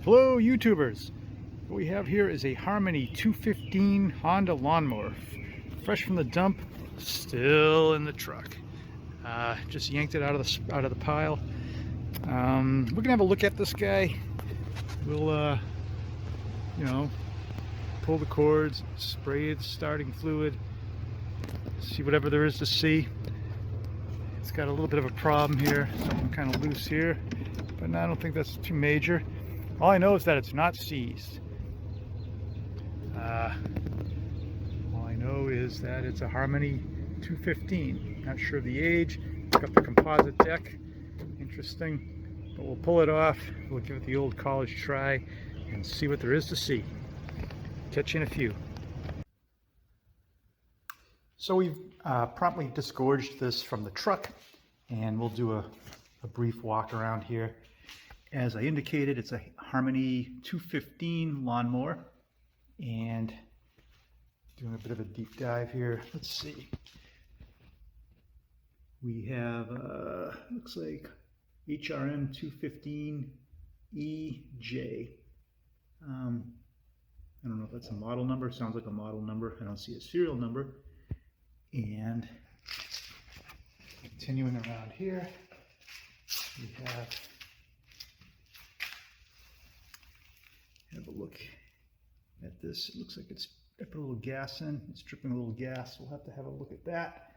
Hello YouTubers! What we have here is a Harmony 215 Honda lawnmower. Fresh from the dump, still in the truck. Just yanked it out of the pile. We're gonna have a look at this guy. We'll pull the cords, spray its starting fluid, see whatever there is to see. It's got a little bit of a problem here, something kind of loose here, but I don't think that's too major. All I know is that it's not seized. All I know is that it's a Harmony 215. Not sure of the age. It's got the composite deck. Interesting. But we'll pull it off. We'll give it the old college try and see what there is to see. Catch you in a few. So we've promptly disgorged this from the truck, and we'll do a brief walk around here. As I indicated, it's a Harmony 215 lawnmower, and doing a bit of a deep dive here. Let's see. We have looks like HRM 215EJ. I don't know if that's a model number. Sounds like a model number. I don't see a serial number. And continuing around here, we have a look at this. It looks like I put a little gas in. It's dripping a little gas. We'll have to have a look at that.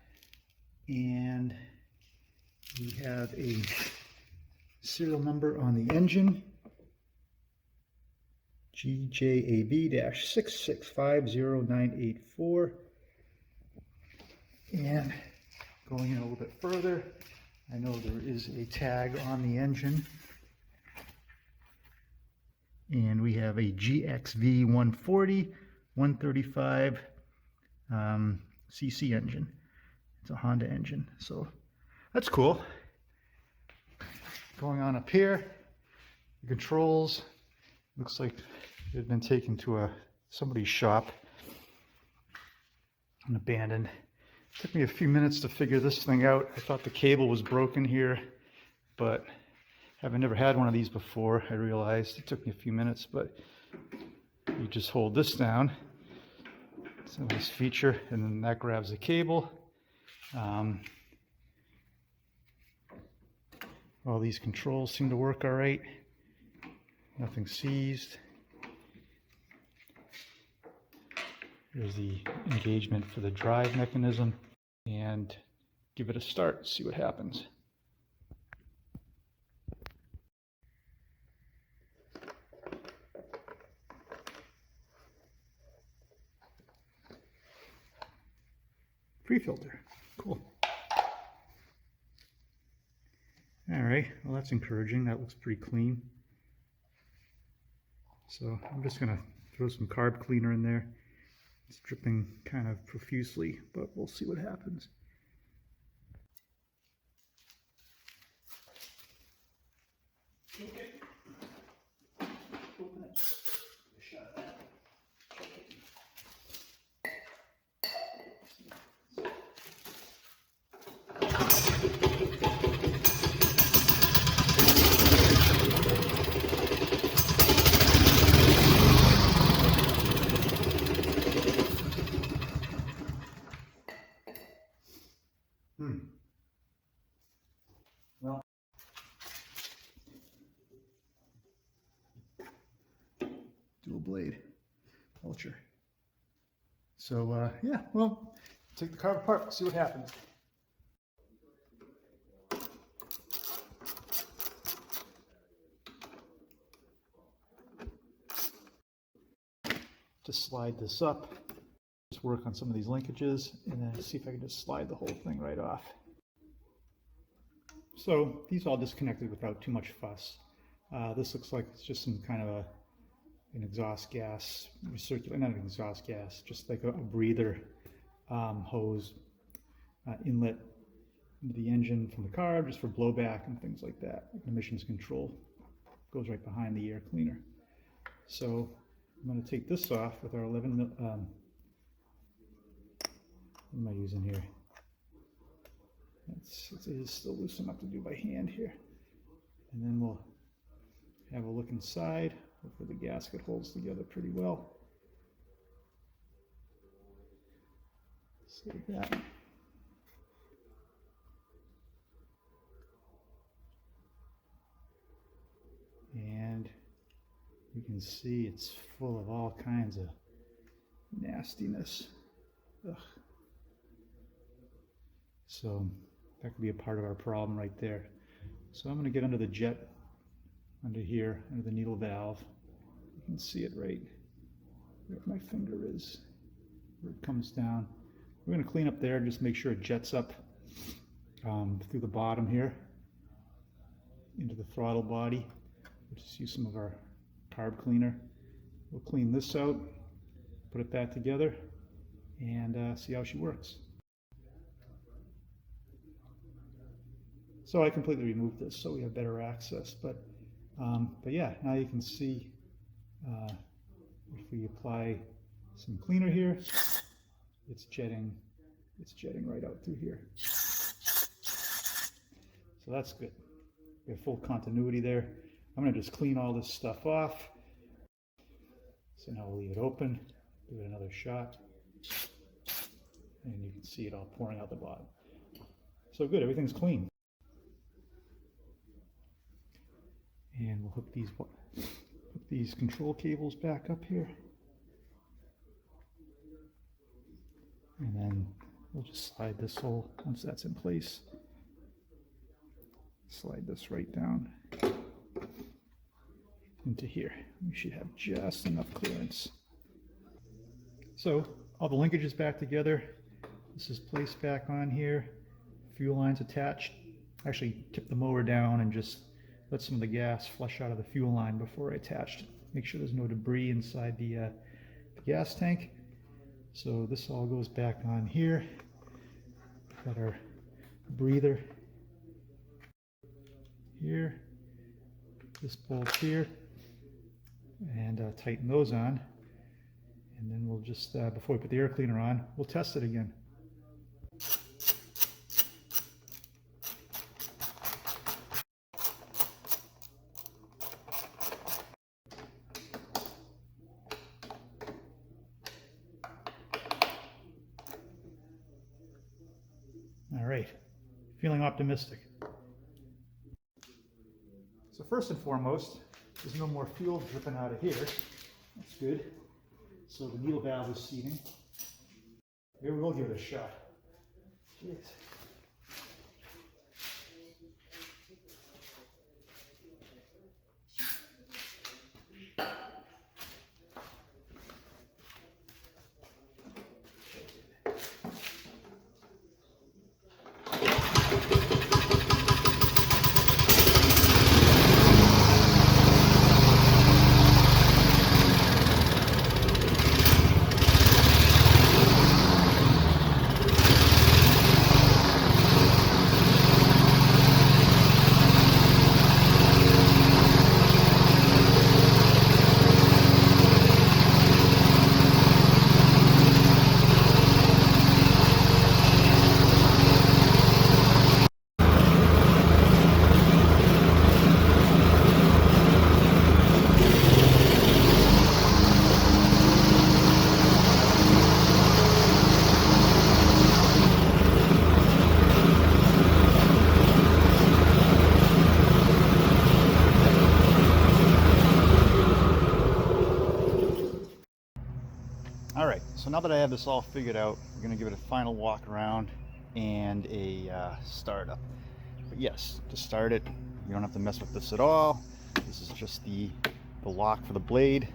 And we have a serial number on the engine, GJAB-6650984. And going in a little bit further, I know there is a tag on the engine. And we have a GXV 140 135 cc engine. It's a Honda engine, so that's cool. Going on up here, the controls, looks like it had been taken to somebody's shop and abandoned. It took me a few minutes to figure this thing out. I thought the cable was broken here, but having never had one of these before, I realized it took me a few minutes, but you just hold this down. It's a nice feature, and then that grabs the cable. All these controls seem to work all right. Nothing seized. Here's the engagement for the drive mechanism, and give it a start, see what happens. Pre-filter, cool. All right, well that's encouraging. That looks pretty clean. So I'm just gonna throw some carb cleaner in there. It's dripping kind of profusely, but we'll see what happens. Okay. Open it. A shot of that. Well, dual blade culture. So yeah, well, take the carb apart, see what happens. Just slide this up. Just work on some of these linkages, and then see if I can just slide the whole thing right off. So these all disconnected without too much fuss. This looks like it's just some kind of an exhaust gas, not an exhaust gas, just like a breather hose inlet into the engine from the carb, just for blowback and things like that. Emissions control goes right behind the air cleaner. So I'm going to take this off with our 11 mil. What am I using here? It is still loose enough to do by hand here. And then we'll have a look inside. Hopefully the gasket holds together pretty well. Save that. And you can see it's full of all kinds of nastiness. Ugh. So that could be a part of our problem right there. So I'm going to get under the jet, under here, under the needle valve. You can see it right where my finger is, where it comes down. We're going to clean up there, just make sure it jets up through the bottom here into the throttle body. We'll just use some of our carb cleaner. We'll clean this out, put it back together, and see how she works. So I completely removed this so we have better access, but yeah, now you can see if we apply some cleaner here, it's jetting right out through here. So that's good. We have full continuity there. I'm going to just clean all this stuff off. So now we'll leave it open, give it another shot, and you can see it all pouring out the bottom. So good, everything's clean. And we'll hook these control cables back up here. And then we'll just slide this hole, once that's in place, slide this right down into here. We should have just enough clearance. So all the linkages back together. This is placed back on here. Fuel lines attached. Actually tip the mower down and just let some of the gas flush out of the fuel line before I attached. Make sure there's no debris inside the gas tank. So this all goes back on here. Got our breather here, this bolt here, and tighten those on. And then we'll just, before we put the air cleaner on, we'll test it again. All right, feeling optimistic. So first and foremost, there's no more fuel dripping out of here. That's good. So the needle valve is seating. Maybe we'll give it a shot. Jeez. Alright, so now that I have this all figured out, we're going to give it a final walk around and a startup. But yes, to start it, you don't have to mess with this at all. This is just the lock for the blade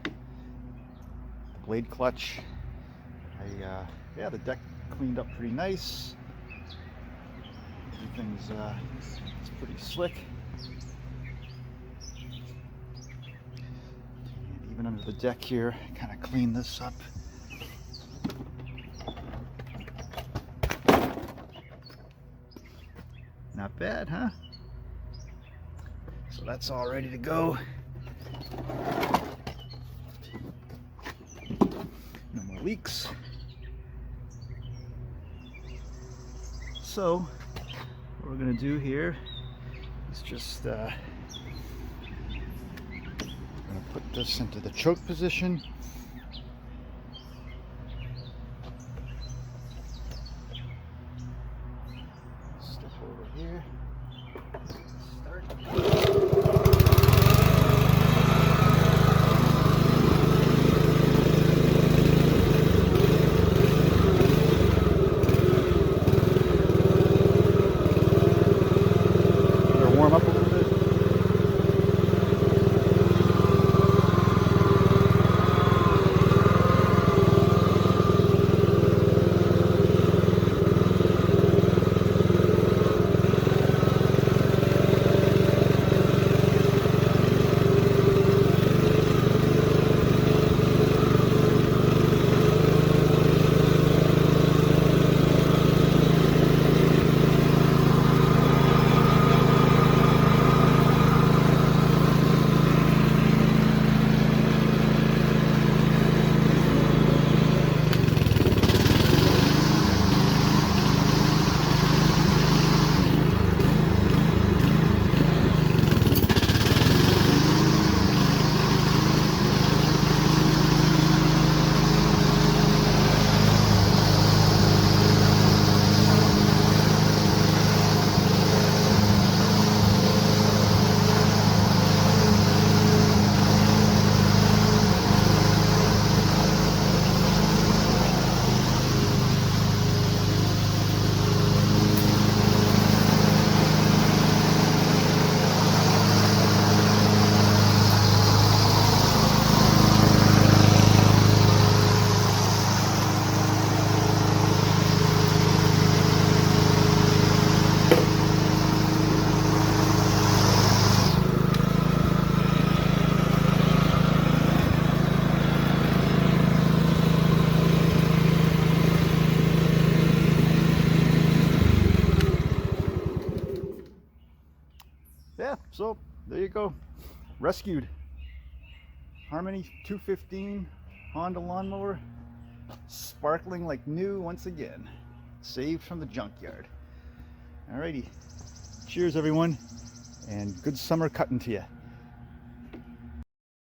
clutch. Yeah, the deck cleaned up pretty nice. Everything's it's pretty slick. And even under the deck here, kind of clean this up. Not bad, huh? So that's all ready to go. No more leaks. So what we're gonna do here is just gonna Put this into the choke position. Step over here. Start. Better warm up a little bit. Yeah, so there you go. Rescued. Harmony 215 Honda lawnmower. Sparkling like new once again. Saved from the junkyard. Alrighty. Cheers everyone, and good summer cutting to you.